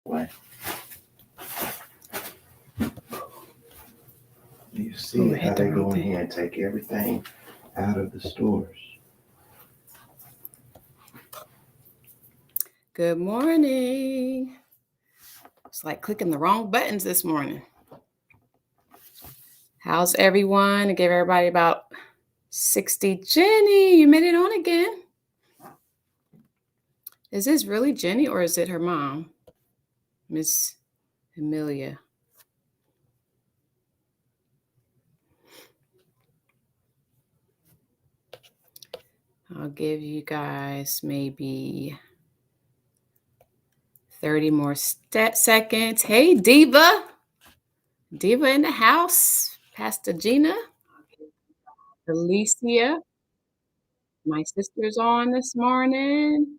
Way. You Oh, see I how hit the they wrong go in thing. here and take everything out of the stores. Good morning. It's like clicking the wrong buttons this morning. How's everyone? I gave everybody about 60. Jenny, you made it on again. Is this really Jenny or is it her mom, Miss Amelia? I'll give you guys maybe 30 more seconds. Hey, Diva. Diva in the house. Pastor Gina. Alicia. My sister's on this morning.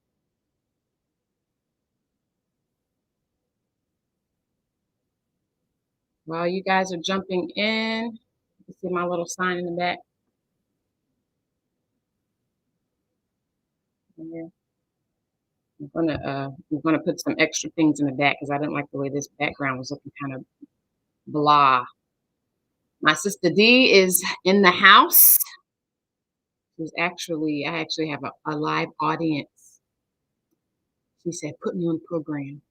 While you guys are jumping in, you see my little sign in the back. Yeah. I'm gonna put some extra things in the back because I didn't like the way this background was looking kind of blah. My sister D is in the house. I actually have a live audience. She said, put me on the program.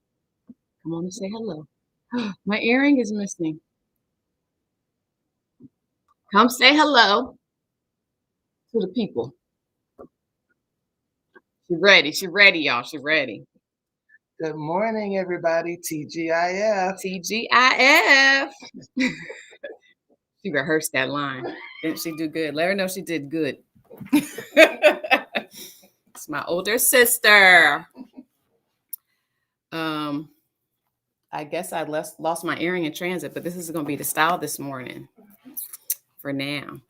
Come on and say hello. My earring is missing. Come say hello to the people. She's ready. She's ready, y'all. She's ready. Good morning, everybody. TGIF. TGIF. She rehearsed that line. Didn't she do good? Let her know she did good. It's my older sister. I guess I lost my earring in transit, but this is going to be the style this morning for now.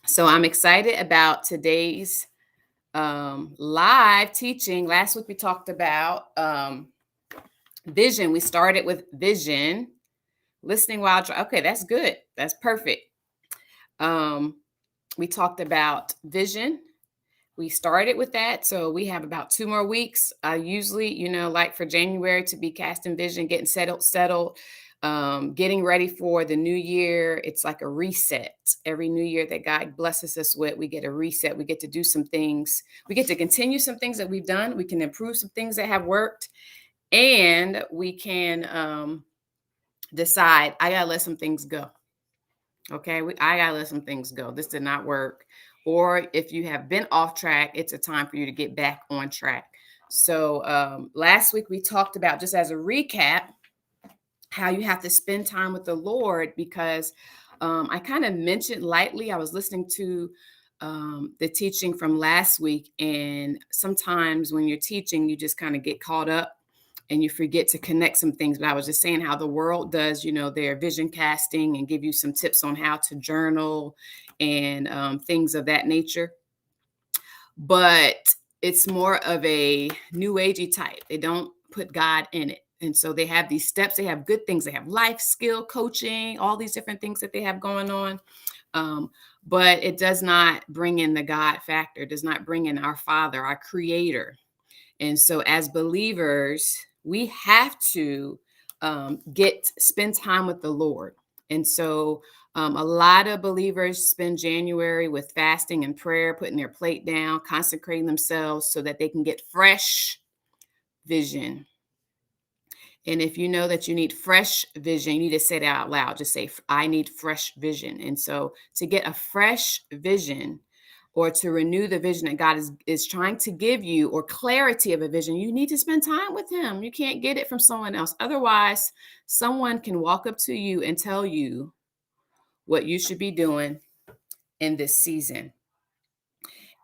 So I'm excited about today's live teaching. Last week we talked about vision. We started with vision. Listening while okay, that's good. That's perfect. We talked about vision. We started with that. So we have about 2 more weeks. I usually, like for January to be casting vision, getting settled, getting ready for the new year. It's like a reset. Every new year that God blesses us with, we get a reset. We get to do some things. We get to continue some things that we've done. We can improve some things that have worked. And we can decide, I got to let some things go. Okay, I got to let some things go. This did not work. Or if you have been off track, it's a time for you to get back on track. So last week we talked about, just as a recap, how you have to spend time with the Lord, because I kind of mentioned lightly, I was listening to the teaching from last week. And sometimes when you're teaching, you just kind of get caught up and you forget to connect some things. But I was just saying how the world does, their vision casting and give you some tips on how to journal and things of that nature. But it's more of a new agey type. They don't put God in it. And so they have these steps. They have good things. They have life skill coaching, all these different things that they have going on. But it does not bring in the God factor. It does not bring in our Father, our Creator. And so as believers, we have to spend time with the Lord. And so a lot of believers spend January with fasting and prayer, putting their plate down, consecrating themselves so that they can get fresh vision. And if you know that you need fresh vision, you need to say it out loud. Just say, I need fresh vision. And so to get a fresh vision, or to renew the vision that God is trying to give you, or clarity of a vision, you need to spend time with Him. You can't get it from someone else. Otherwise, someone can walk up to you and tell you what you should be doing in this season.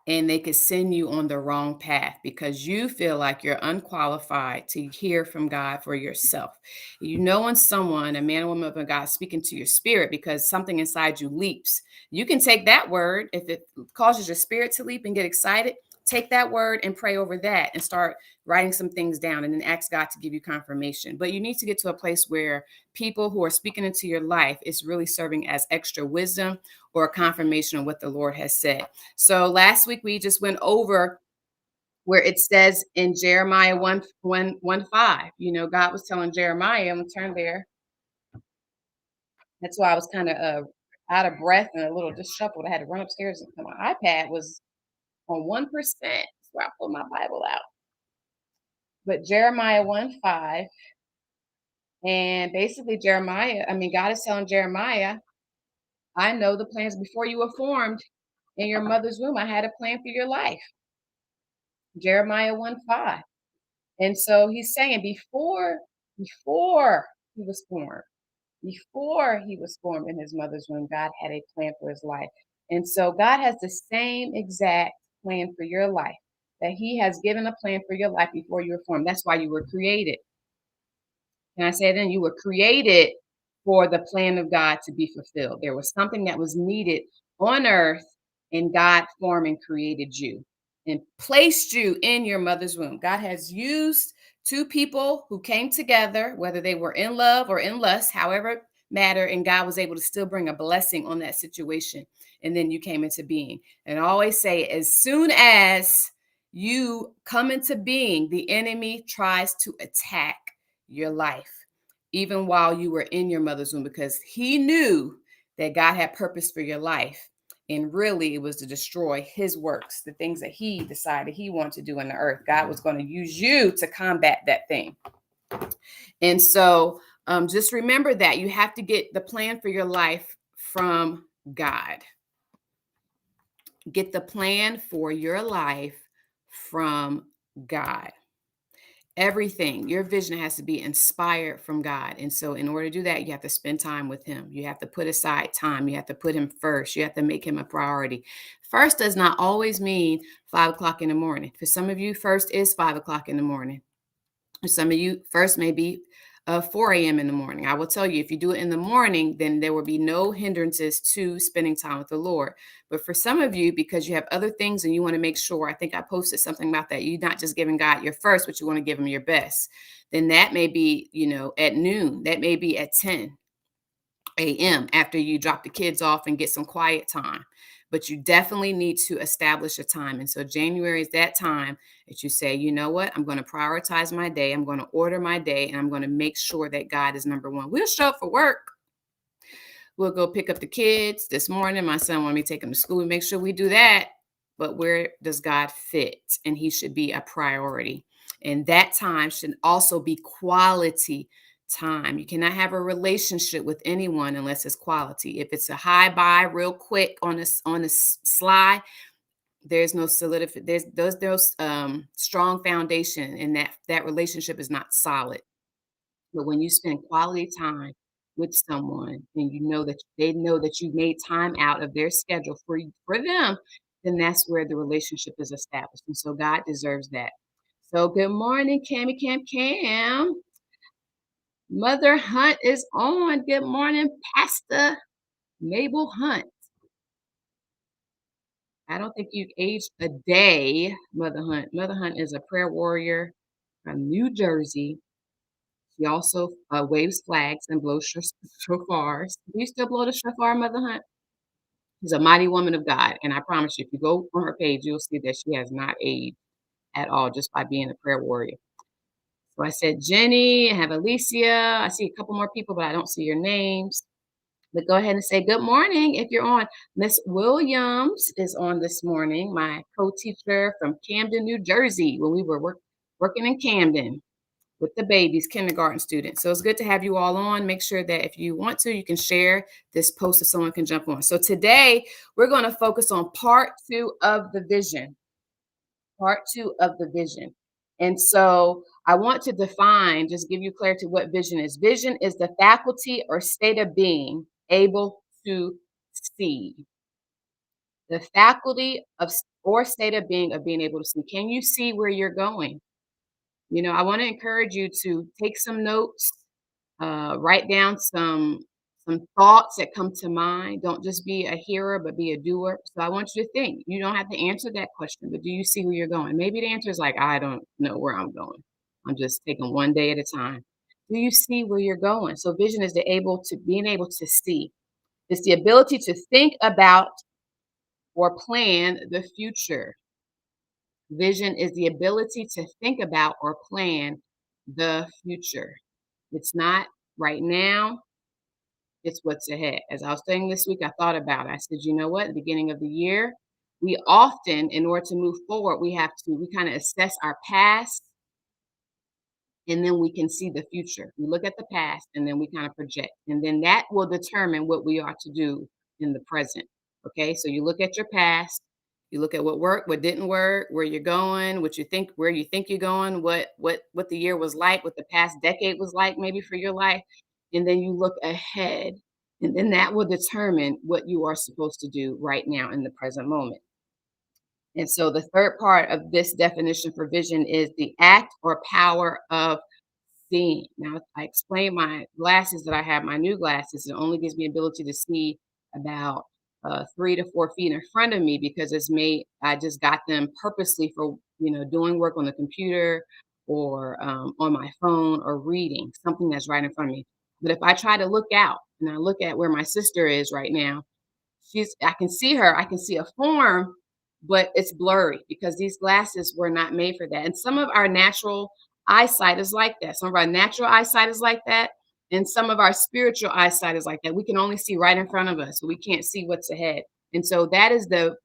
And they could send you on the wrong path because you feel like you're unqualified to hear from God for yourself. When someone, a man or woman of God, speaking to your spirit because something inside you leaps, you can take that word. If it causes your spirit to leap and get excited, take that word and pray over that and start writing some things down and then ask God to give you confirmation. But you need to get to a place where people who are speaking into your life is really serving as extra wisdom or a confirmation of what the Lord has said. So last week we just went over where it says in Jeremiah 1:5, God was telling Jeremiah, I'm gonna turn there. That's why I was kind of out of breath and a little disheveled. I had to run upstairs and my iPad was on 1%. So I pulled my Bible out. But Jeremiah 1:5, and basically God is telling Jeremiah, I know the plans before you were formed in your mother's womb. I had a plan for your life. Jeremiah 1:5. And so he's saying before he was formed, before he was formed in his mother's womb, God had a plan for his life. And so God has the same exact plan for your life, that he has given a plan for your life before you were formed. That's why you were created. And I said, then you were created for the plan of God to be fulfilled. There was something that was needed on earth, and God formed and created you and placed you in your mother's womb. God has used two people who came together, whether they were in love or in lust, however matter, and God was able to still bring a blessing on that situation. And then you came into being. And I always say, as soon as you come into being, the enemy tries to attack your life, even while you were in your mother's womb, because he knew that God had purpose for your life. And really, it was to destroy his works, the things that he decided he wanted to do in the earth. God was going to use you to combat that thing. And so just remember that you have to get the plan for your life from God. Get the plan for your life from God. Everything, your vision has to be inspired from God. And so, in order to do that, you have to spend time with Him. You have to put aside time. You have to put Him first. You have to make Him a priority. First does not always mean 5 o'clock in the morning. For some of you, first is 5 o'clock in the morning. For some of you, first may be 4 a.m. in the morning. I will tell you, if you do it in the morning, then there will be no hindrances to spending time with the Lord. But for some of you, because you have other things and you want to make sure, I think I posted something about that, you're not just giving God your first, but you want to give Him your best. Then that may be, at noon. That may be at 10 a.m. after you drop the kids off and get some quiet time. But you definitely need to establish a time. And so January is that time that you say, you know what? I'm going to prioritize my day. I'm going to order my day, and I'm going to make sure that God is number one. We'll show up for work. We'll go pick up the kids. This morning, my son wanted me to take him to school. We make sure we do that. But where does God fit? And He should be a priority. And that time should also be quality time. You cannot have a relationship with anyone unless it's quality. If it's a hi bye real quick on a slide, there's no solidity. There's strong foundation, and that relationship is not solid. But when you spend quality time with someone, and you know that they know that you made time out of their schedule for them, then that's where the relationship is established. And so God deserves that. So good morning, Cammy Cam. Mother Hunt is on. Good morning, Pastor Mabel Hunt. I don't think you've aged a day, Mother Hunt. Mother Hunt is a prayer warrior from New Jersey. She also waves flags and blows shofars. Do you still blow the shofar, Mother Hunt? She's a mighty woman of God. And I promise you, if you go on her page, you'll see that she has not aged at all just by being a prayer warrior. So I said, Jenny, I have Alicia. I see a couple more people, but I don't see your names. But go ahead and say good morning if you're on. Miss Williams is on this morning, my co-teacher from Camden, New Jersey, when we were working in Camden with the babies, kindergarten students. So it's good to have you all on. Make sure that if you want to, you can share this post so someone can jump on. So today we're going to focus on part two of the vision. Part two of the vision. And so I want to define, just give you clarity what vision is. Vision is the faculty or state of being able to see. The faculty of or state of being able to see. Can you see where you're going? I want to encourage you to take some notes, write down some thoughts that come to mind. Don't just be a hearer, but be a doer. So I want you to think. You don't have to answer that question, but do you see where you're going? Maybe the answer is like, I don't know where I'm going. I'm just taking one day at a time. Do you see where you're going? So vision is being able to see. It's the ability to think about or plan the future. Vision is the ability to think about or plan the future. It's not right now, it's what's ahead. As I was saying this week, I thought about it. I said, you know what? At the beginning of the year, we often, in order to move forward, we kind of assess our past and then we can see the future. We look at the past and then we kind of project. And then that will determine what we are to do in the present. Okay? So you look at your past, you look at what worked, what didn't work, where you're going, what you think where you think you're going, what the year was like, what the past decade was like maybe for your life, and then you look ahead. And then that will determine what you are supposed to do right now in the present moment. And so the third part of this definition for vision is the act or power of seeing. Now, I explained my glasses that I have, my new glasses. It only gives me ability to see about 3 to 4 feet in front of me because I just got them purposely for, doing work on the computer or on my phone or reading something that's right in front of me. But if I try to look out and I look at where my sister is right now, I can see her, I can see a form, but it's blurry because these glasses were not made for that. And some of our natural eyesight is like that. Some of our natural eyesight is like that. And some of our spiritual eyesight is like that. We can only see right in front of us. So we can't see what's ahead. And so that is the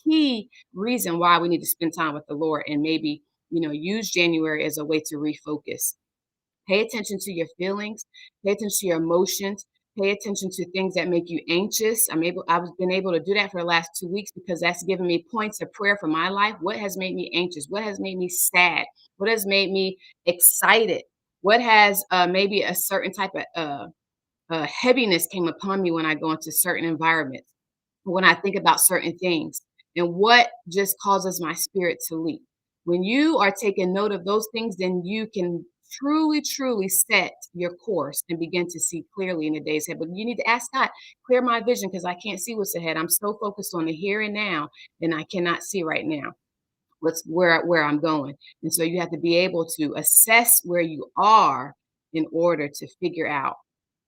key reason why we need to spend time with the Lord and maybe, use January as a way to refocus. Pay attention to your feelings, pay attention to your emotions, pay attention to things that make you anxious. I've been able to do that for the last 2 weeks because that's given me points of prayer for my life. What has made me anxious? What has made me sad? What has made me excited? What has maybe a certain type of heaviness came upon me when I go into certain environments? When I think about certain things and what just causes my spirit to leap. When you are taking note of those things, then you can truly, truly set your course and begin to see clearly in the days ahead. But you need to ask God, clear my vision because I can't see what's ahead. I'm so focused on the here and now, and I cannot see right now where I'm going. And so you have to be able to assess where you are in order to figure out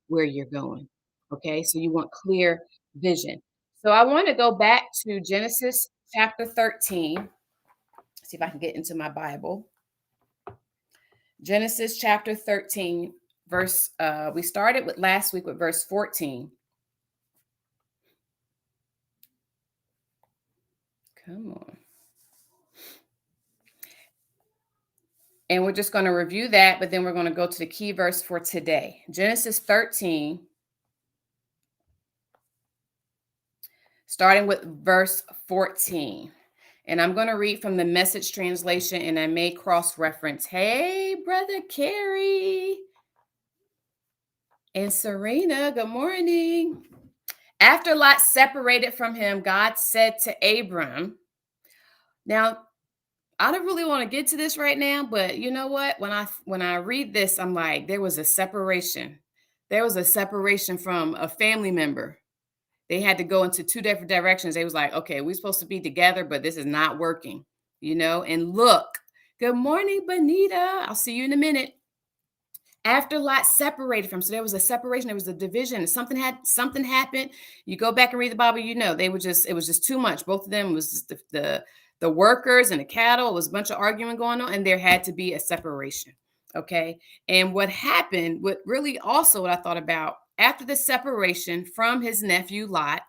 where you're going. Okay, so you want clear vision. So I want to go back to Genesis chapter 13. See if I can get into my Bible. Genesis chapter 13, we started with last week with verse 14. Come on. And we're just going to review that, but then we're going to go to the key verse for today. Genesis 13, starting with verse 14. And I'm going to read from the Message translation, and I may cross-reference. Hey, Brother Carrie and Serena, good morning. After Lot separated from him, God said to Abram, now, I don't really want to get to this right now, but you know what? When I read this, I'm like, there was a separation. There was a separation from a family member. They had to go into two different directions. They was like, okay, we're supposed to be together, but this is not working, And look, good morning, Bonita. I'll see you in a minute. After Lot separated from, so there was a separation, there was a division. Something happened. You go back and read the Bible, it was just too much. Both of them was just the workers and the cattle. It was a bunch of arguing going on, and there had to be a separation. Okay. And what happened, what I thought about after the separation from his nephew Lot,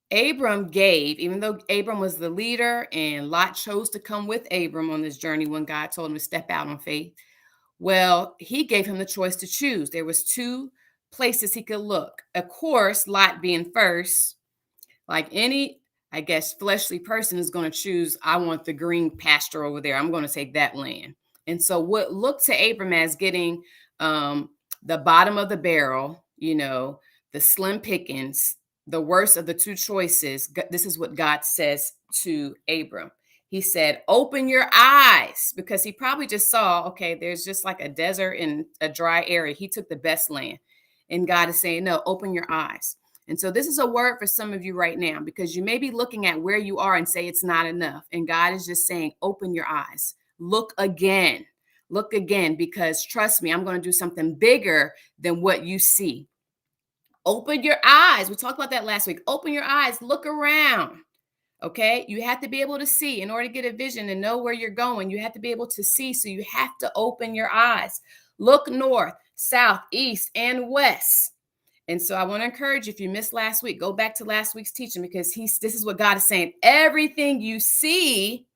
Abram gave, even though Abram was the leader and Lot chose to come with Abram on this journey when God told him to step out on faith. Well, he gave him the choice to choose. There was two places he could look. Of course, Lot being first, like any, I guess, fleshly person is going to choose, I want the green pasture over there. I'm going to take that land. And so what looked to Abram as getting the bottom of the barrel, the slim pickings, the worst of the two choices, this is what God says to Abram. He said, open your eyes, because he probably just saw, okay, there's just like a desert and a dry area. He took the best land. And God is saying, no, open your eyes. And so this is a word for some of you right now, because you may be looking at where you are and say it's not enough. And God is just saying, open your eyes. Look again, because trust me, I'm going to do something bigger than what you see. Open your eyes. We talked about that last week. Open your eyes. Look around. Okay. You have to be able to see in order to get a vision and know where you're going. You have to be able to see. So you have to open your eyes. Look north, south, east, and west. And so I want to encourage you, if you missed last week, go back to last week's teaching, because this is what God is saying. Everything you see,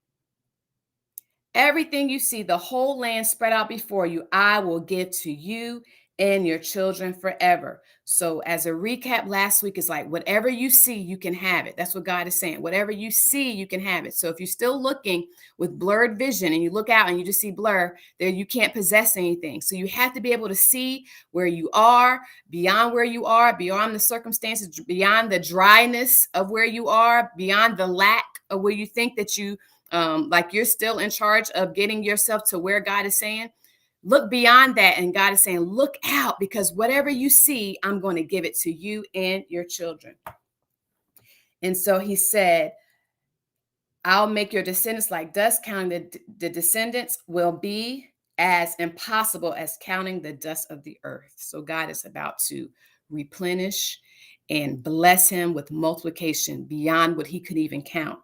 the whole land spread out before you, I will give to you and your children forever. So as a recap, last week is like, whatever you see, you can have it. That's what God is saying. Whatever you see, you can have it. So if you're still looking with blurred vision and you look out and you just see blur, there you can't possess anything. So you have to be able to see where you are, beyond the circumstances, beyond the dryness of where you are, beyond the lack of where you think that you like you're still in charge of getting yourself to where God is saying. Look beyond that. And God is saying, look out, because whatever you see, I'm going to give it to you and your children. And so he said, I'll make your descendants like dust. Counting the descendants will be as impossible as counting the dust of the earth. So God is about to replenish and bless him with multiplication beyond what he could even count.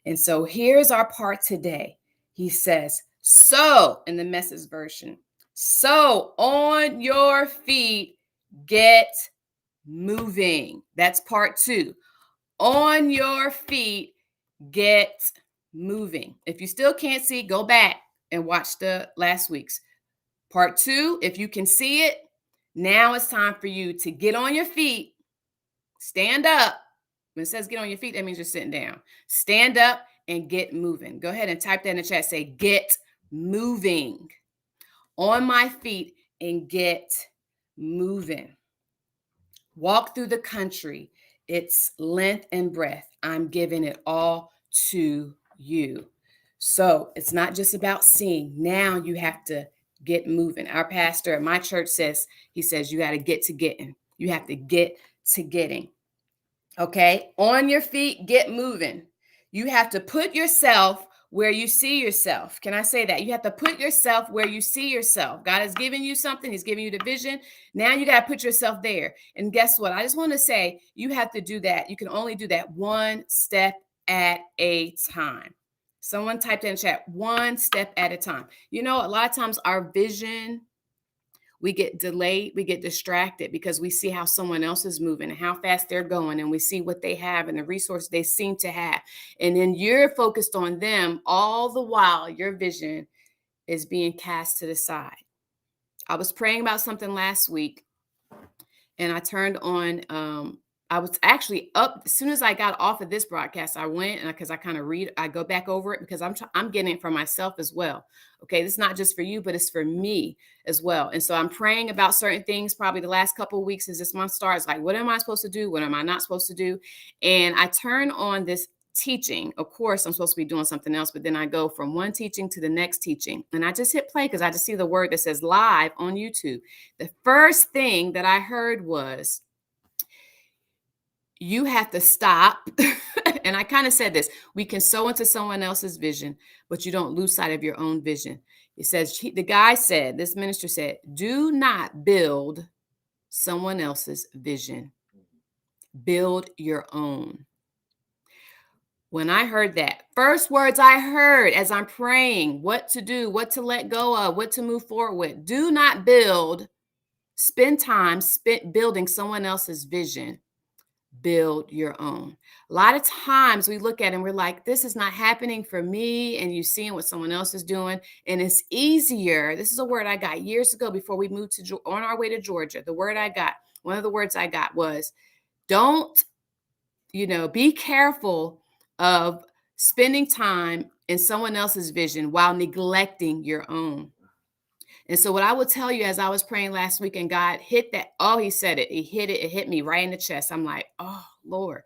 And so here's our part today. He says, so in the Message version, so on your feet, get moving. That's part 2. On your feet, get moving. If you still can't see, go back and watch the last week's. Part 2, if you can see it, now it's time for you to get on your feet, stand up. When it says get on your feet, that means you're sitting down. Stand up and get moving. Go ahead and type that in the chat. Say, get moving. On my feet and get moving. Walk through the country, its length and breadth. I'm giving it all to you. So it's not just about seeing. Now you have to get moving. Our pastor at my church says, he says, you got to get to getting. You have to get to getting. Okay. On your feet, get moving. You have to put yourself where you see yourself. Can I say that? You have to put yourself where you see yourself. God has given you something. He's giving you the vision. Now you got to put yourself there. And guess what? I just want to say, you have to do that. You can only do that one step at a time. Someone typed in chat, one step at a time. You know, a lot of times our vision, we get delayed, we get distracted because we see how someone else is moving and how fast they're going, and we see what they have and the resources they seem to have. And then you're focused on them all the while your vision is being cast to the side. I was praying about something last week, and I turned on, I was actually up as soon as I got off of this broadcast. I went, and because I kind of I go back over it because I'm getting it for myself as well. Okay, this is not just for you, but it's for me as well. And so I'm praying about certain things. Probably the last couple of weeks as this month starts, like, what am I supposed to do? What am I not supposed to do? And I turn on this teaching. Of course, I'm supposed to be doing something else, but then I go from one teaching to the next teaching, and I just hit play because I just see the word that says live on YouTube. The first thing that I heard was, you have to stop. And I kind of said this, we can sow into someone else's vision, but you don't lose sight of your own vision. It says, the guy said, this minister said, do not build someone else's vision. Build your own. When I heard that, first words I heard as I'm praying, what to do, what to let go of, what to move forward with. Do not spend time building someone else's vision. Build your own. A lot of times we look at it and we're like, this is not happening for me. And you seeing what someone else is doing. And it's easier. This is a word I got years ago before we moved on our way to Georgia. One of the words I got was, don't, be careful of spending time in someone else's vision while neglecting your own. And so what I will tell you, as I was praying last week and God hit that, he said it, it hit me right in the chest. I'm like, oh Lord.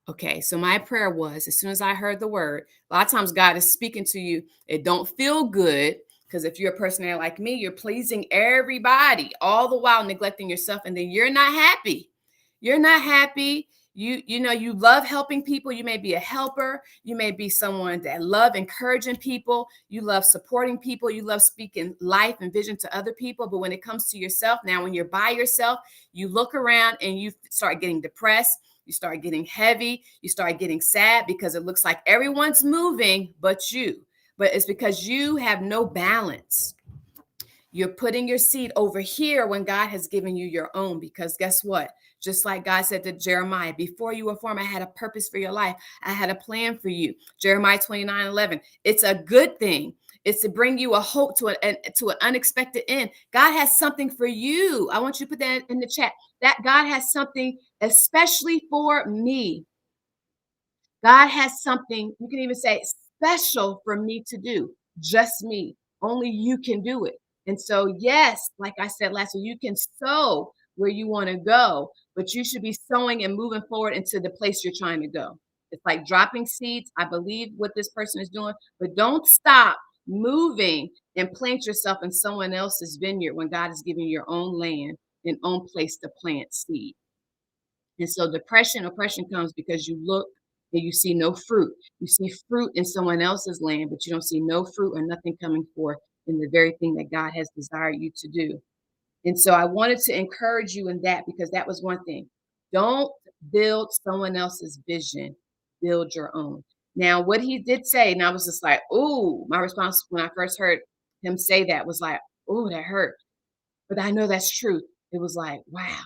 Okay. So my prayer was, as soon as I heard the word, a lot of times God is speaking to you. It don't feel good, because if you're a person like me, you're pleasing everybody all the while neglecting yourself. And then you're not happy. You're not happy. You love helping people. You may be a helper. You may be someone that love encouraging people. You love supporting people. You love speaking life and vision to other people. But when it comes to yourself, now when you're by yourself, you look around and you start getting depressed. You start getting heavy. You start getting sad because it looks like everyone's moving but you. But it's because you have no balance. You're putting your seed over here when God has given you your own, because guess what? Just like God said to Jeremiah, before you were formed, I had a purpose for your life. I had a plan for you. Jeremiah 29:11. It's a good thing. It's to bring you a hope to an unexpected end. God has something for you. I want you to put that in the chat. That God has something especially for me. God has something, you can even say special for me to do. Just me. Only you can do it. And so, yes, like I said last week, you can sow where you want to go, but you should be sowing and moving forward into the place you're trying to go. It's like dropping seeds. I believe what this person is doing, but don't stop moving and plant yourself in someone else's vineyard when God is giving you your own land and own place to plant seed. And so oppression comes because you look and you see no fruit. You see fruit in someone else's land, but you don't see no fruit or nothing coming forth in the very thing that God has desired you to do. And so I wanted to encourage you in that, because that was one thing. Don't build someone else's vision, build your own. Now, what he did say, and I was just like, oh, my response when I first heard him say that was like, oh, that hurt. But I know that's true. It was like, wow.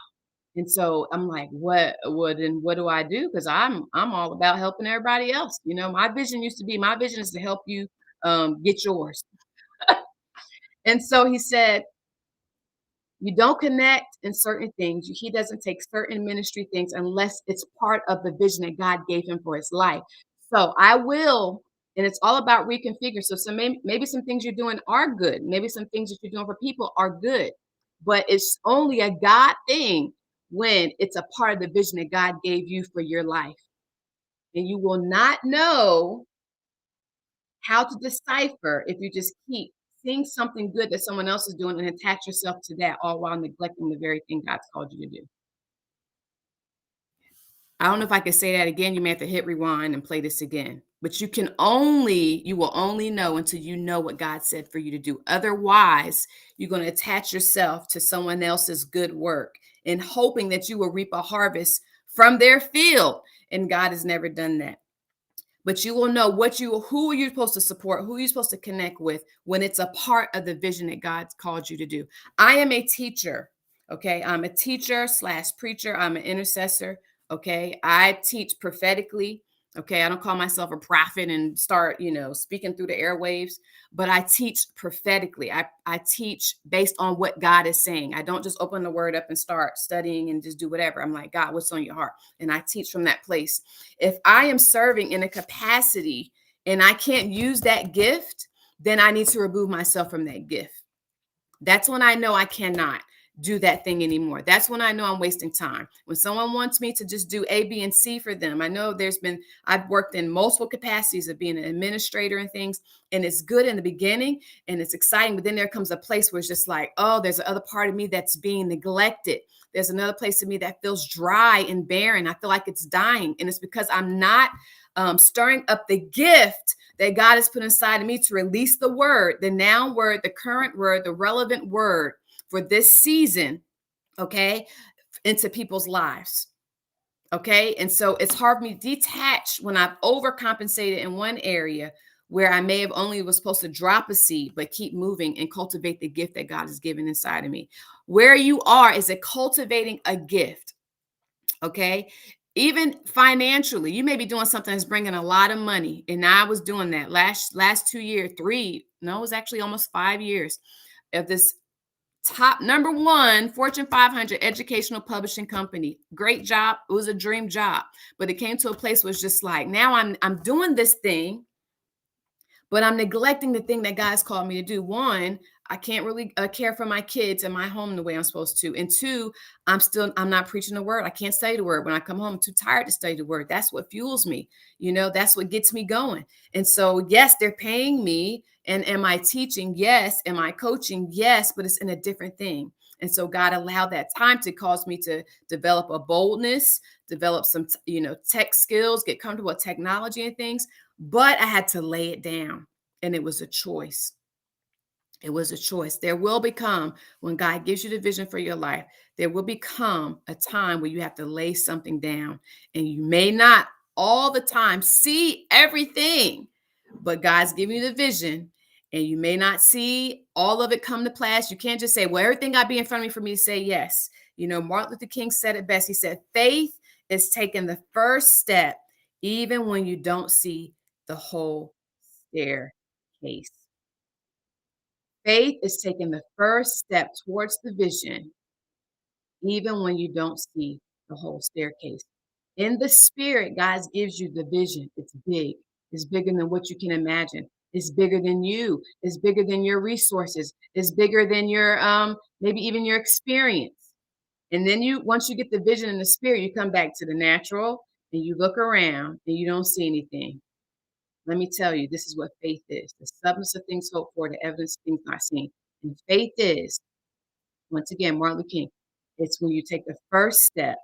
And so I'm like, what do I do? Because I'm all about helping everybody else. My vision used to be, my vision is to help you get yours. And so he said, you don't connect in certain things. He doesn't take certain ministry things unless it's part of the vision that God gave him for his life. So I will, and it's all about reconfigure. So maybe some things you're doing are good. Maybe some things that you're doing for people are good, but it's only a God thing when it's a part of the vision that God gave you for your life. And you will not know how to decipher if you just keep seeing something good that someone else is doing and attach yourself to that, all while neglecting the very thing God's called you to do. I don't know if I can say that again. You may have to hit rewind and play this again. But you will only know until you know what God said for you to do. Otherwise, you're going to attach yourself to someone else's good work and hoping that you will reap a harvest from their field. And God has never done that. But you will know who are you supposed to support, who are you supposed to connect with when it's a part of the vision that God's called you to do. I am a teacher. Okay. I'm a teacher / preacher. I'm an intercessor. Okay. I teach prophetically. Okay. I don't call myself a prophet and start, speaking through the airwaves, but I teach prophetically. I teach based on what God is saying. I don't just open the word up and start studying and just do whatever. I'm like, God, what's on your heart? And I teach from that place. If I am serving in a capacity and I can't use that gift, then I need to remove myself from that gift. That's when I know I cannot do that thing anymore. That's when I know I'm wasting time. When someone wants me to just do A, B, and C for them, I know I've worked in multiple capacities of being an administrator and things, and it's good in the beginning and it's exciting, but then there comes a place where it's just like, oh, there's another part of me that's being neglected. There's another place of me that feels dry and barren. I feel like it's dying, and it's because I'm not stirring up the gift that God has put inside of me to release the word, the noun word, the current word, the relevant word for this season, okay, into people's lives. Okay. And so it's hard for me to detach when I've overcompensated in one area where I may have only was supposed to drop a seed, but keep moving and cultivate the gift that God has given inside of me. Where you are is it cultivating a gift. Okay. Even financially, you may be doing something that's bringing a lot of money. And I was doing that last 2 years, it was actually almost 5 years of this top #1 Fortune 500 educational publishing company. Great job. It was a dream job, but it came to a place where it's just like, now I'm doing this thing, but I'm neglecting the thing that God's called me to do. One, I can't really care for my kids and my home the way I'm supposed to. And two, I'm not preaching the word. I can't study the word. When I come home, I'm too tired to study the word. That's what fuels me. That's what gets me going. And so, yes, they're paying me. And am I teaching? Yes. Am I coaching? Yes, but it's in a different thing. And so God allowed that time to cause me to develop a boldness, develop some, tech skills, get comfortable with technology and things. But I had to lay it down, and it was a choice. It was a choice. There will become, when God gives you the vision for your life, there will become a time where you have to lay something down. And you may not all the time see everything, but God's giving you the vision. And you may not see all of it come to pass. You can't just say, well, everything got to be in front of me for me to say yes. You know, Martin Luther King said it best. He said, faith is taking the first step, even when you don't see the whole staircase. Faith is taking the first step towards the vision, even when you don't see the whole staircase. In the spirit, God gives you the vision. It's big. It's bigger than what you can imagine. It's bigger than you. It's bigger than your resources. It's bigger than your maybe even your experience. And then once you get the vision in the spirit, you come back to the natural and you look around and you don't see anything. Let me tell you, this is what faith is: the substance of things hoped for, the evidence of things not seen. And faith is, once again, Martin Luther King, it's when you take the first step,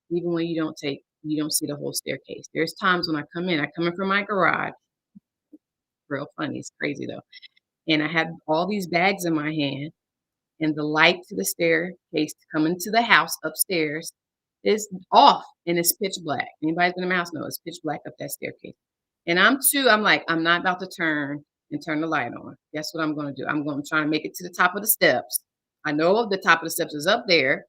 even when you don't see the whole staircase. There's times when I come in from my garage, real funny, it's crazy though. And I had all these bags in my hand, and the light to the staircase coming to the house upstairs is off and it's pitch black. Anybody's been in my house knows it's pitch black up that staircase. And I'm like, I'm not about to turn the light on. Guess what I'm going to do? I'm going to try to make it to the top of the steps. I know the top of the steps is up there.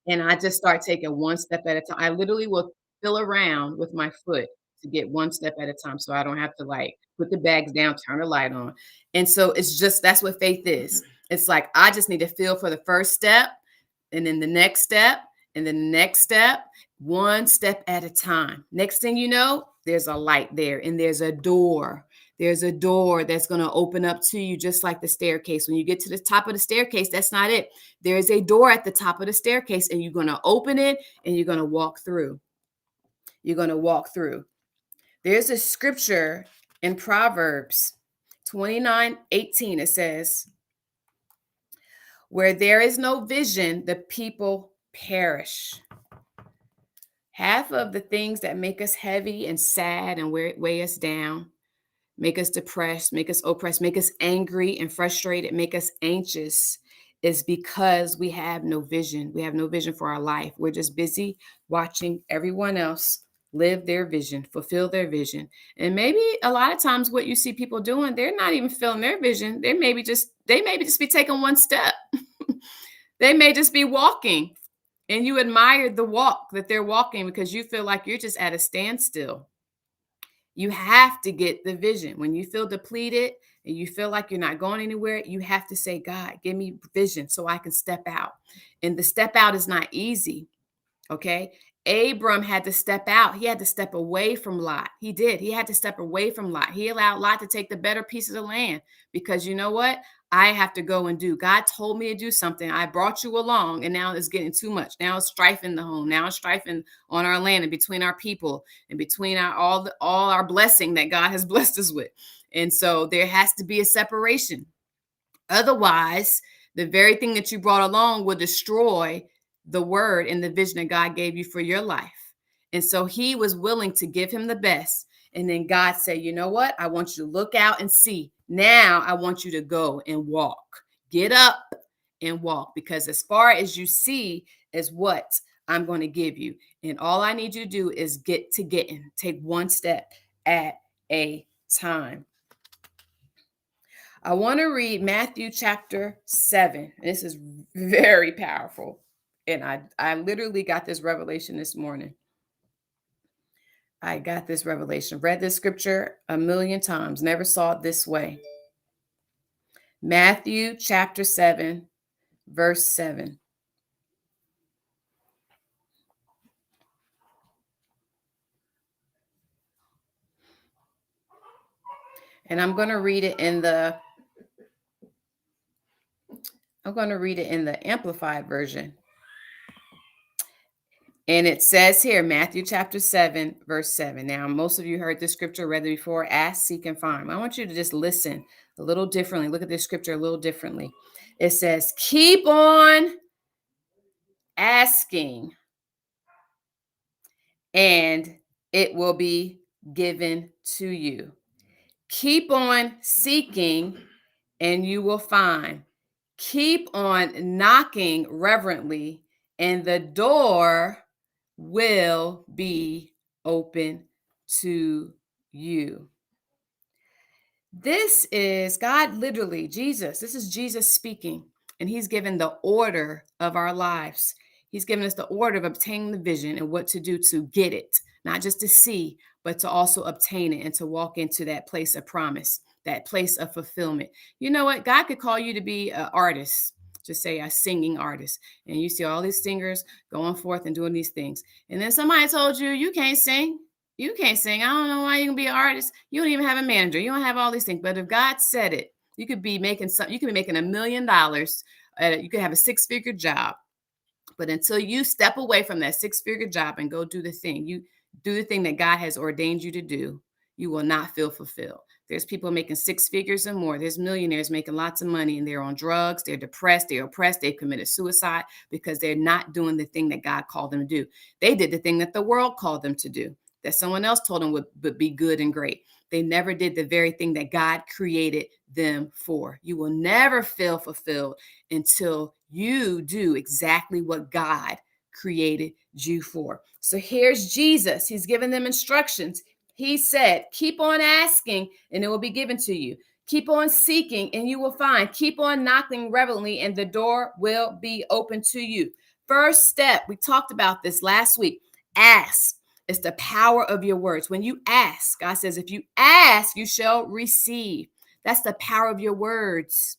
And I just start taking one step at a time. I literally will feel around with my foot to get one step at a time so I don't have to like put the bags down, turn the light on. And so it's just that's what faith is. It's like I just need to feel for the first step and then the next step and then the next step, one step at a time. Next thing you know, there's a light there and there's a door. There's a door that's going to open up to you just like the staircase. When you get to the top of the staircase, that's not it. There is a door at the top of the staircase and you're going to open it and you're going to walk through. You're going to walk through. There's a scripture in Proverbs 29:18. It says, where there is no vision, the people perish. Half of the things that make us heavy and sad and weigh us down, make us depressed, make us oppressed, make us angry and frustrated, make us anxious is because we have no vision. We have no vision for our life. We're just busy watching everyone else live their vision, fulfill their vision. And maybe a lot of times what you see people doing, they're not even fulfilling their vision. They maybe just be taking one step. They may just be walking and you admire the walk that they're walking because you feel like you're just at a standstill. You have to get the vision. When you feel depleted and you feel like you're not going anywhere, you have to say, God, give me vision so I can step out. And the step out is not easy. Okay. Abram had to step out. He had to step away from Lot. He did. He had to step away from Lot. He allowed Lot to take the better piece of the land because you know what? I have to go and do. God told me to do something. I brought you along, and now it's getting too much. Now it's strife in the home. Now it's strife on our land and between our people and between all our blessing that God has blessed us with. And so there has to be a separation. Otherwise, the very thing that you brought along will destroy the word and the vision that God gave you for your life. And so he was willing to give him the best. And then God said, you know what? I want you to look out and see. Now I want you to go and walk. Get up and walk, because as far as you see is what I'm going to give you. And all I need you to do is get to getting. Take one step at a time. I want to read Matthew chapter 7. This is very powerful. And I literally got this revelation this morning. I got this revelation. Read this scripture a million times. Never saw it this way. Matthew chapter 7, verse 7. And I'm going to read it in the Amplified version. And it says here, Matthew chapter 7, verse 7. Now, most of you heard this scripture read before. Ask, seek, and find. I want you to just listen a little differently. Look at this scripture a little differently. It says, keep on asking, and it will be given to you. Keep on seeking, and you will find. Keep on knocking reverently, and the door will be open to you. This is God, literally, Jesus. This is Jesus speaking, and He's given the order of our lives. He's given us the order of obtaining the vision and what to do to get it, not just to see, but to also obtain it and to walk into that place of promise, that place of fulfillment. You know what? God could call you to be an artist, just say a singing artist, and you see all these singers going forth and doing these things. And then somebody told you, you can't sing. You can't sing. I don't know why you can be an artist. You don't even have a manager. You don't have all these things. But if God said it, you could be making some. You could be making $1 million. You could have a six-figure job. But until you step away from that six-figure job and go do the thing, you do the thing that God has ordained you to do, you will not feel fulfilled. There's people making six figures and more. There's millionaires making lots of money, and they're on drugs. They're depressed. They're oppressed. They've committed suicide because they're not doing the thing that God called them to do. They did the thing that the world called them to do, that someone else told them would be good and great. They never did the very thing that God created them for. You will never feel fulfilled until you do exactly what God created you for. So here's Jesus. He's given them instructions. He said, keep on asking and it will be given to you. Keep on seeking and you will find. Keep on knocking reverently and the door will be open to you. First step, we talked about this last week. Ask. It's the power of your words. When you ask, God says, if you ask, you shall receive. That's the power of your words.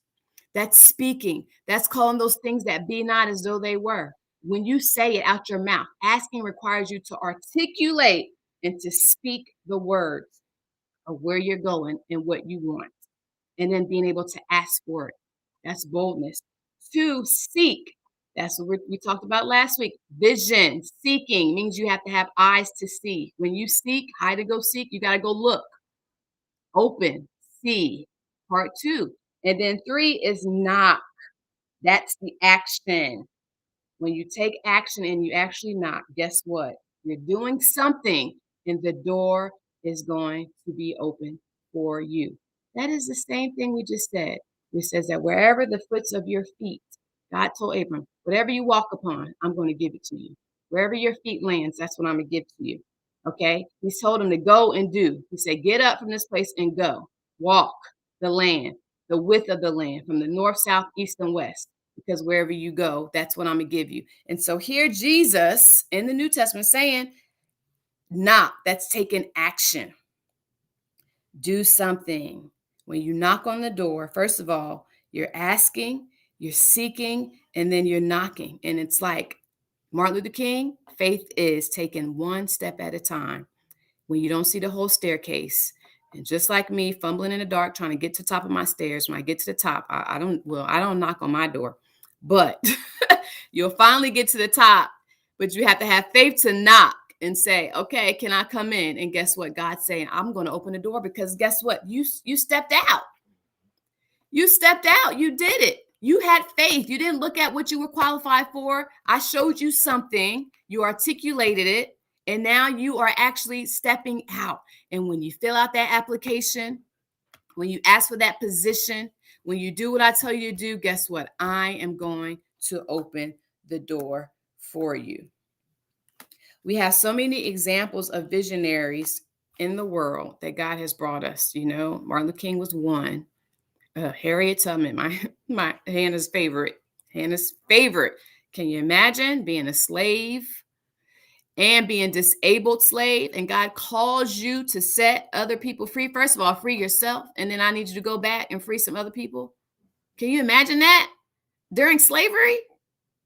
That's speaking. That's calling those things that be not as though they were. When you say it out your mouth, asking requires you to articulate and to speak the words of where you're going and what you want, and then being able to ask for it. That's boldness. To seek. That's what we talked about last week. Vision, seeking means you have to have eyes to see. When you seek, how to go seek, you got to go look, open, see. Part two. And then three is knock. That's the action. When you take action and you actually knock, guess what? You're doing something and the door is going to be open for you. That is the same thing we just said. It says that wherever the foots of your feet, God told Abram, whatever you walk upon, I'm going to give it to you. Wherever your feet lands, that's what I'm going to give to you. Okay? He told him to go and do. He said, get up from this place and go. Walk the land, the width of the land, from the north, south, east, and west, because wherever you go, that's what I'm going to give you. And so here Jesus in the New Testament saying, knock, that's taking action. Do something. When you knock on the door, first of all, you're asking, you're seeking, and then you're knocking. And it's like Martin Luther King, faith is taking one step at a time. When you don't see the whole staircase, and just like me fumbling in the dark trying to get to the top of my stairs, when I get to the top, I don't knock on my door, but you'll finally get to the top. But you have to have faith to knock and say, okay, can I come in? And guess what? God's saying, I'm going to open the door, because guess what? You stepped out. You stepped out. You did it. You had faith. You didn't look at what you were qualified for. I showed you something. You articulated it. And now you are actually stepping out. And when you fill out that application, when you ask for that position, when you do what I tell you to do, guess what? I am going to open the door for you. We have so many examples of visionaries in the world that God has brought us. You know, Martin Luther King was one. Harriet Tubman, my Hannah's favorite. Hannah's favorite. Can you imagine being a slave and being disabled slave, and God calls you to set other people free? First of all, free yourself, and then I need you to go back and free some other people. Can you imagine that during slavery?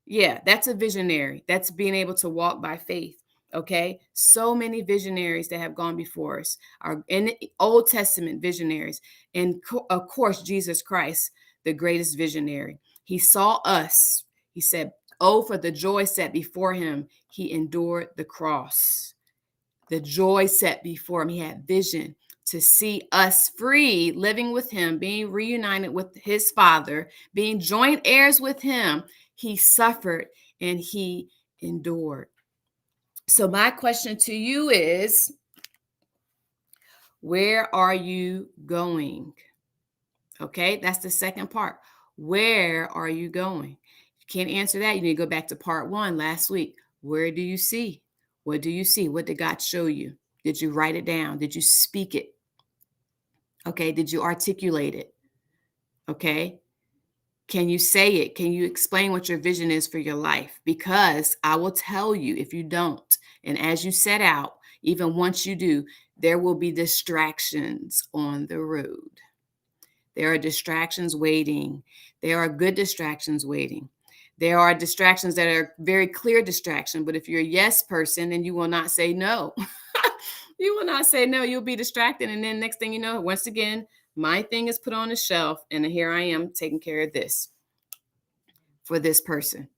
Yeah, that's a visionary. That's being able to walk by faith. Okay. So many visionaries that have gone before us are in the Old Testament visionaries. And of course, Jesus Christ, the greatest visionary. He saw us. He said, oh, for the joy set before him, he endured the cross. The joy set before him. He had vision to see us free, living with him, being reunited with his Father, being joint heirs with him. He suffered and he endured. So my question to you is, where are you going? Okay, that's the second part. Where are you going? If you can't answer that, you need to go back to part one last week. Where do you see? What do you see? What did God show you? Did you write it down? Did you speak it? Okay, did you articulate it? Okay, can you say it? Can you explain what your vision is for your life? Because I will tell you if you don't, and as you set out, even once you do, there will be distractions on the road. There are distractions waiting. There are good distractions waiting. There are distractions that are very clear distraction, but if you're a yes person, then you will not say no. You will not say no. You'll be distracted. And then next thing you know, once again, my thing is put on the shelf, and here I am taking care of this for this person.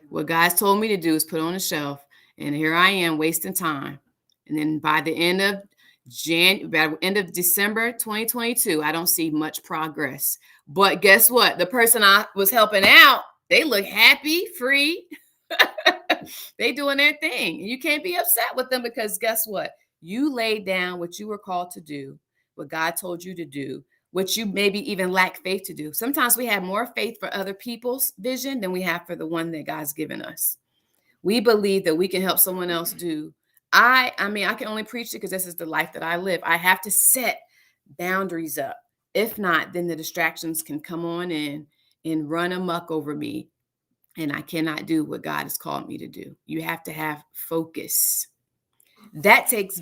What God's told me to do is put on the shelf, and here I am wasting time. And then by the end of by the end of December 2022, I don't see much progress. But guess what? The person I was helping out, they look happy, free. They doing their thing. You can't be upset with them because guess what? You laid down what you were called to do, what God told you to do, what you maybe even lack faith to do. Sometimes we have more faith for other people's vision than we have for the one that God's given us. We believe that we can help someone else do. I mean, I can only preach it because this is the life that I live. I have to set boundaries up. If not, then the distractions can come on in and run amok over me, and I cannot do what God has called me to do. You have to have focus. That takes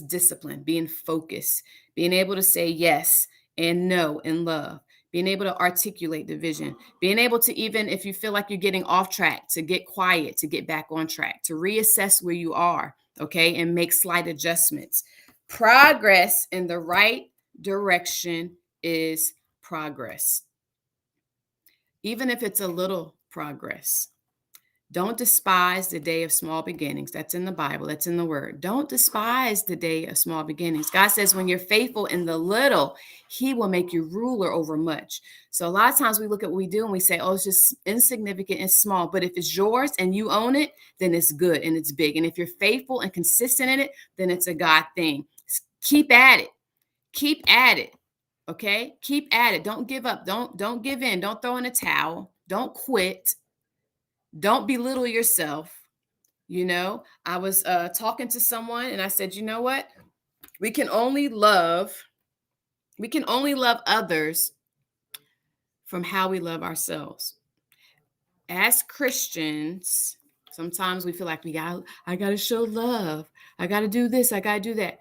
discipline, being focused, being able to say yes and no in love, being able to articulate the vision, being able to, even if you feel like you're getting off track, to get quiet, to get back on track, to reassess where you are, okay, and make slight adjustments. Progress in the right direction is progress, even if it's a little progress. Don't despise the day of small beginnings. That's in the Bible. That's in the word. Don't despise the day of small beginnings. God says when you're faithful in the little, he will make you ruler over much. So a lot of times we look at what we do and we say, oh, it's just insignificant and small. But if it's yours and you own it, then it's good and it's big. And if you're faithful and consistent in it, then it's a God thing. Keep at it. Keep at it. Okay? Keep at it. Don't give up. Don't give in. Don't throw in a towel. Don't quit. Don't belittle yourself. I was talking to someone and I said, you know what? We can only love others from how we love ourselves. As Christians, sometimes we feel like I got to show love. I got to do this. I got to do that.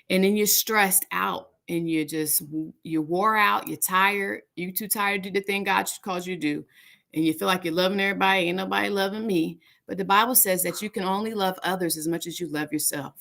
And then you're stressed out and you're wore out. You're tired. You're too tired to do the thing God calls you to do. And you feel like you're loving everybody. Ain't nobody loving me. But the Bible says that you can only love others as much as you love yourself.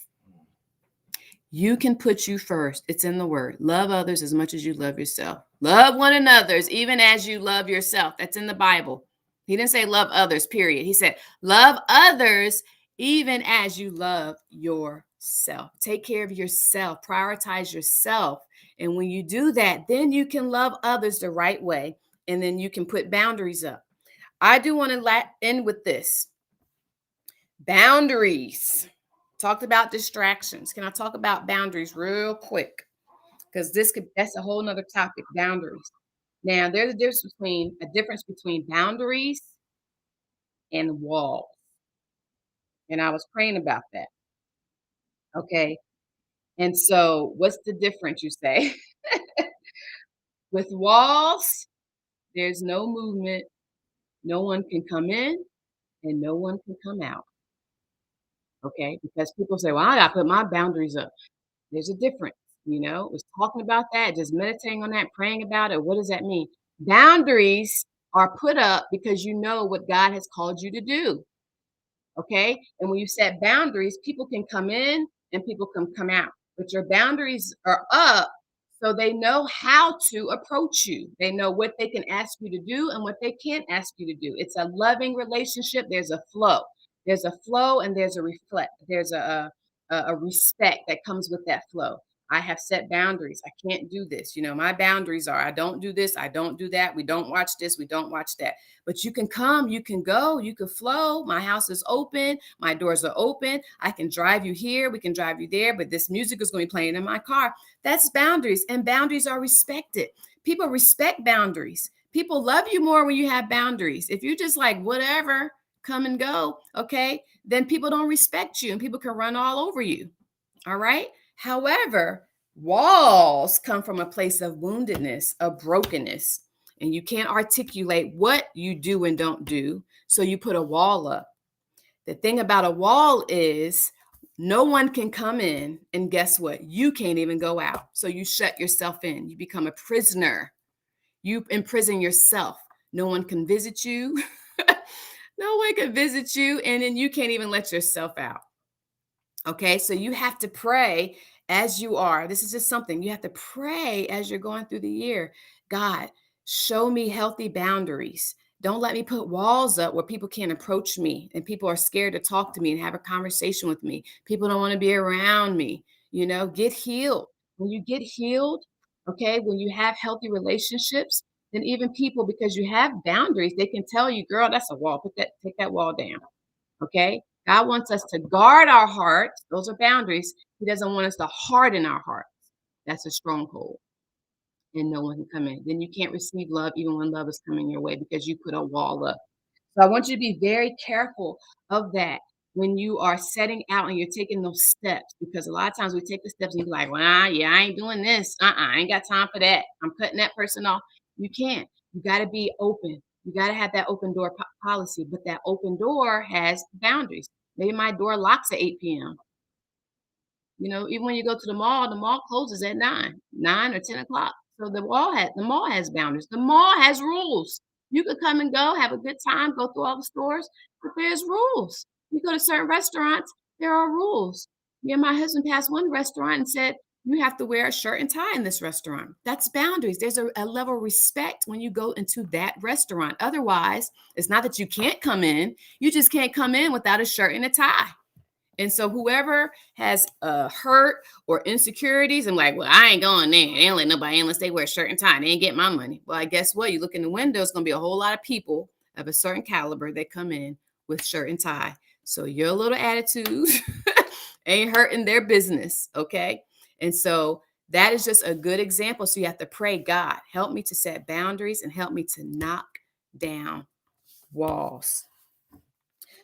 You can put you first. It's in the word. Love others as much as you love yourself. Love one another even as you love yourself. That's in the Bible. He didn't say love others, period. He said love others even as you love yourself. Take care of yourself. Prioritize yourself. And when you do that, then you can love others the right way. And then you can put boundaries up. I do want to end with this. Boundaries. Talked about distractions. Can I talk about boundaries real quick? Because that's a whole nother topic, boundaries. Now, there's a difference between boundaries and walls. And I was praying about that. Okay. And so what's the difference, you say? With walls, there's no movement. No one can come in and no one can come out. Okay. Because people say, well, I got to put my boundaries up. There's a difference, was talking about that, just meditating on that, praying about it. What does that mean? Boundaries are put up because you know what God has called you to do. Okay. And when you set boundaries, people can come in and people can come out. But your boundaries are up so they know how to approach you. They know what they can ask you to do and what they can't ask you to do. It's a loving relationship. There's a flow. There's a flow and there's a reflect. There's a respect that comes with that flow. I have set boundaries. I can't do this. My boundaries are I don't do this. I don't do that. We don't watch this. We don't watch that. But you can come, you can go, you can flow. My house is open. My doors are open. I can drive you here. We can drive you there. But this music is going to be playing in my car. That's boundaries. And boundaries are respected. People respect boundaries. People love you more when you have boundaries. If you just like whatever, come and go, okay, then people don't respect you and people can run all over you. All right. However, walls come from a place of woundedness, of brokenness, and you can't articulate what you do and don't do. So you put a wall up. The thing about a wall is no one can come in, and guess what? You can't even go out. So you shut yourself in. You become a prisoner. You imprison yourself. No one can visit you. No one can visit you. And then you can't even let yourself out. Okay, so you have to pray as you are. This is just something you have to pray as you're going through the year. God, show me healthy boundaries. Don't let me put walls up where people can't approach me and people are scared to talk to me and have a conversation with me. People don't want to be around me. Get healed. When you get healed, okay, when you have healthy relationships, then even people, because you have boundaries, they can tell you, girl, that's a wall. Take that wall down. Okay? God wants us to guard our hearts. Those are boundaries. He doesn't want us to harden our hearts. That's a stronghold. And no one can come in. Then you can't receive love even when love is coming your way because you put a wall up. So I want you to be very careful of that when you are setting out and you're taking those steps, because a lot of times we take the steps and you're like, well, yeah, I ain't doing this. I ain't got time for that. I'm cutting that person off. You can't. You got to be open. You got to have that open door policy, but that open door has boundaries. Maybe my door locks at 8 p.m. Even when you go to the mall closes at 9 or 10 o'clock. So the mall has boundaries. The mall has rules. You could come and go, have a good time, go through all the stores, but there's rules. You go to certain restaurants, there are rules. Me and my husband passed one restaurant and said, you have to wear a shirt and tie in this restaurant. That's boundaries. There's a level of respect when you go into that restaurant. Otherwise, it's not that you can't come in. You just can't come in without a shirt and a tie. And so whoever has hurt or insecurities, I'm like, well, I ain't going there. They don't let nobody in unless they wear a shirt and tie. They ain't get my money. Well, I guess what? You look in the window, it's going to be a whole lot of people of a certain caliber that come in with shirt and tie. So your little attitude ain't hurting their business, okay? And so that is just a good example. So you have to pray, God, help me to set boundaries and help me to knock down walls.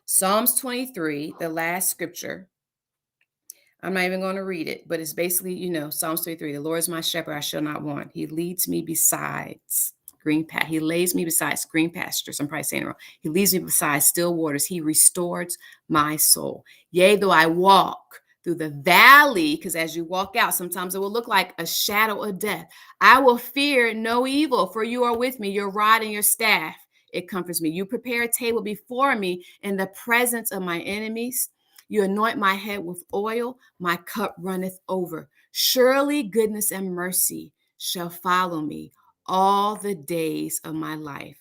Psalms 23, the last scripture. I'm not even going to read it, but it's basically, Psalms 23. The Lord is my shepherd, I shall not want. He leads me besides He lays me beside green pastures. I'm probably saying it wrong. He leads me beside still waters. He restores my soul. Yea, though I walk through the valley, because as you walk out, sometimes it will look like a shadow of death. I will fear no evil, for you are with me. Your rod and your staff, it comforts me. You prepare a table before me in the presence of my enemies. You anoint my head with oil. My cup runneth over. Surely goodness and mercy shall follow me all the days of my life,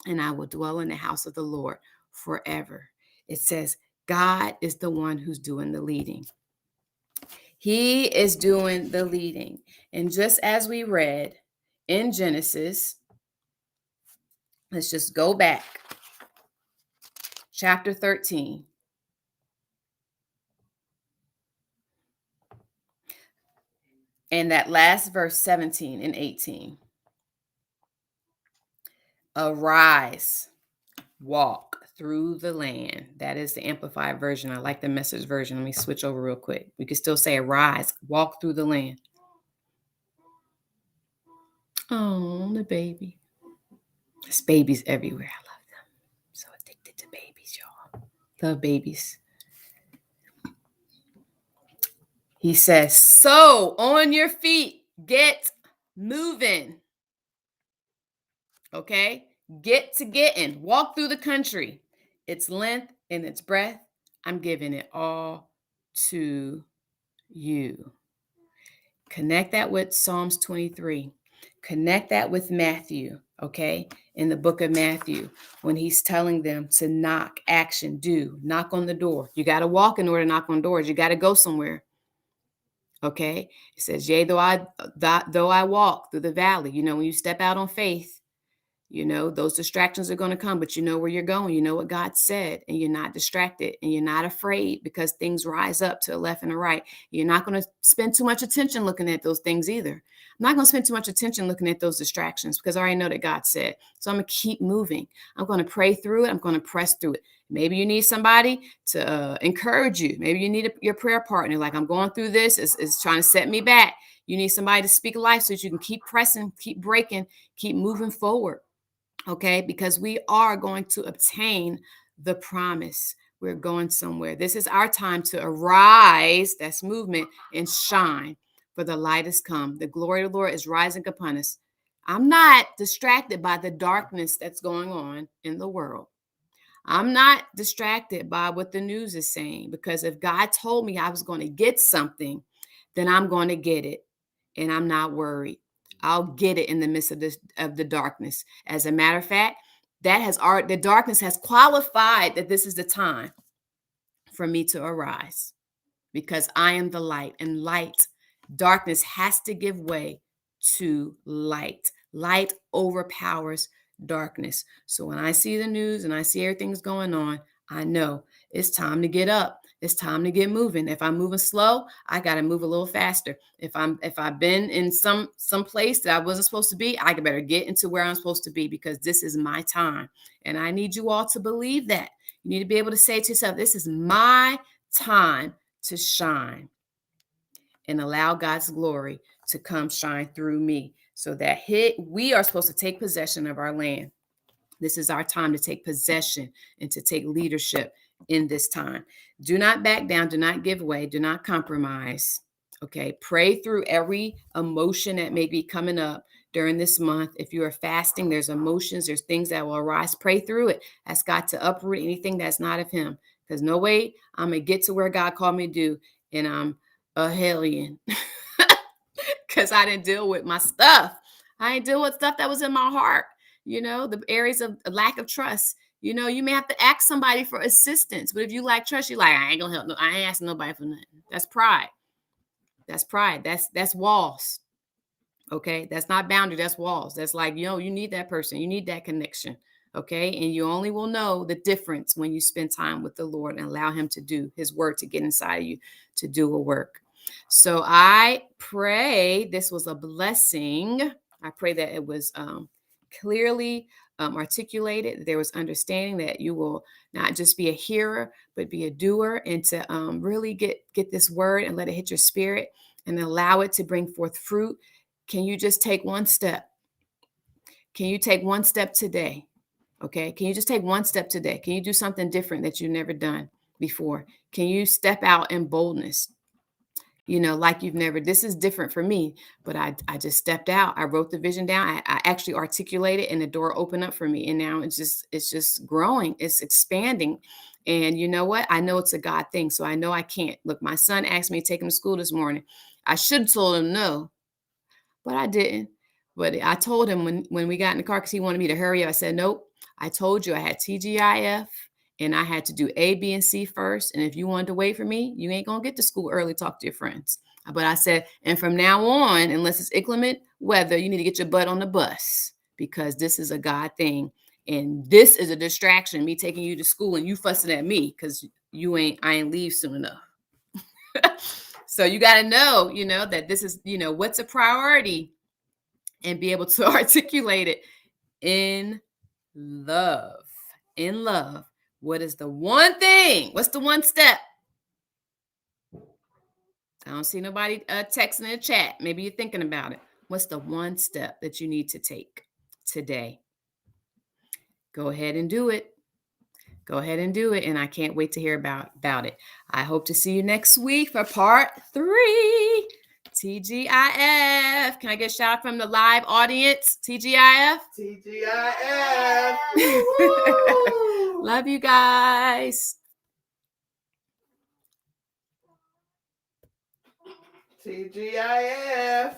and I will dwell in the house of the Lord forever. It says God is the one who's doing the leading. He is doing the leading. And just as we read in Genesis, let's just go back. Chapter 13. And that last verse 17 and 18. Arise, walk through the land. That is the amplified version. I like the Message version. Let me switch over real quick. We can still say arise, walk through the land. Oh, the baby. There's babies everywhere. I love them. I'm so addicted to babies, y'all. Love babies. He says, so on your feet, get moving. Okay? Get to getting. Walk through the country. Its length and its breadth, I'm giving it all to you. Connect that with Psalms 23. Connect that with Matthew, okay? In the book of Matthew, when he's telling them to knock, action, do, knock on the door. You got to walk in order to knock on doors. You got to go somewhere. Okay? It says, yea, though I walk through the valley. When you step out on faith, those distractions are going to come, but you know where you're going. You know what God said, and you're not distracted, and you're not afraid because things rise up to the left and the right. You're not going to spend too much attention looking at those things either. not going to spend too much attention looking at those distractions because I already know that God said. So I'm going to keep moving. I'm going to pray through it. I'm going to press through it. Maybe you need somebody to encourage you. Maybe you need your prayer partner. Like, I'm going through this. It's trying to set me back. You need somebody to speak life so that you can keep pressing, keep breaking, keep moving forward. Okay, because we are going to obtain the promise. We're going somewhere. This is our time to arise, that's movement, and shine, for the light has come. The glory of the Lord is rising upon us. I'm not distracted by the darkness that's going on in the world. I'm not distracted by what the news is saying, because if God told me I was going to get something, then I'm going to get it, and I'm not worried. I'll get it in the midst of the darkness. As a matter of fact, the darkness has qualified that this is the time for me to arise, because I am the light, and darkness has to give way to light. Light overpowers darkness. So when I see the news and I see everything's going on, I know it's time to get up. It's time to get moving. If I'm moving slow, I got to move a little faster. If I've been in some place that I wasn't supposed to be, I better get into where I'm supposed to be, because this is my time. And I need you all to believe that. You need to be able to say to yourself, this is my time to shine, and allow God's glory to come shine through me, so that we are supposed to take possession of our land. This is our time to take possession and to take leadership in this time. Do not back down. Do not give way. Do not compromise. Okay. Pray through every emotion that may be coming up during this month. If you are fasting, there's emotions, there's things that will arise. Pray through it. Ask God to uproot anything that's not of Him. Because no way I'm going to get to where God called me to do, and I'm a hellion because I didn't deal with my stuff. I didn't deal with stuff that was in my heart. The areas of lack of trust. You may have to ask somebody for assistance, but if you lack trust, you're like, I ain't gonna help. I ain't asking nobody for nothing. That's pride. That's pride. That's walls. Okay, that's not boundary. That's walls. That's like, you need that person. You need that connection. Okay, and you only will know the difference when you spend time with the Lord and allow Him to do His word to get inside of you to do a work. So I pray this was a blessing. I pray that it was clearly articulated, that there was understanding, that you will not just be a hearer, but be a doer, and to really get this word and let it hit your spirit and allow it to bring forth fruit. Can you just take one step? Can you take one step today? Okay. Can you just take one step today? Can you do something different that you've never done before? Can you step out in boldness? Like you've never. This is different for me, but I just stepped out. I wrote the vision down. I actually articulated, and the door opened up for me. And now it's just growing. It's expanding. And you know what? I know it's a God thing. So I know I can't. Look, my son asked me to take him to school this morning. I should have told him no, but I didn't. But I told him when we got in the car, because he wanted me to hurry up. I said, nope. I told you I had TGIF, and I had to do A, B, and C first. And if you wanted to wait for me, you ain't going to get to school early, talk to your friends. But I said, and from now on, unless it's inclement weather, you need to get your butt on the bus, because this is a God thing. And this is a distraction, me taking you to school and you fussing at me because I ain't leave soon enough. So you got to know, that this is, what's a priority, and be able to articulate it in love. In love. What is the one thing? What's the one step? I don't see nobody texting in the chat. Maybe you're thinking about it. What's the one step that you need to take today? Go ahead and do it. Go ahead and do it. And I can't wait to hear about it. I hope to see you next week for part 3. TGIF. Can I get a shout out from the live audience? TGIF. TGIF. Love you guys. TGIF.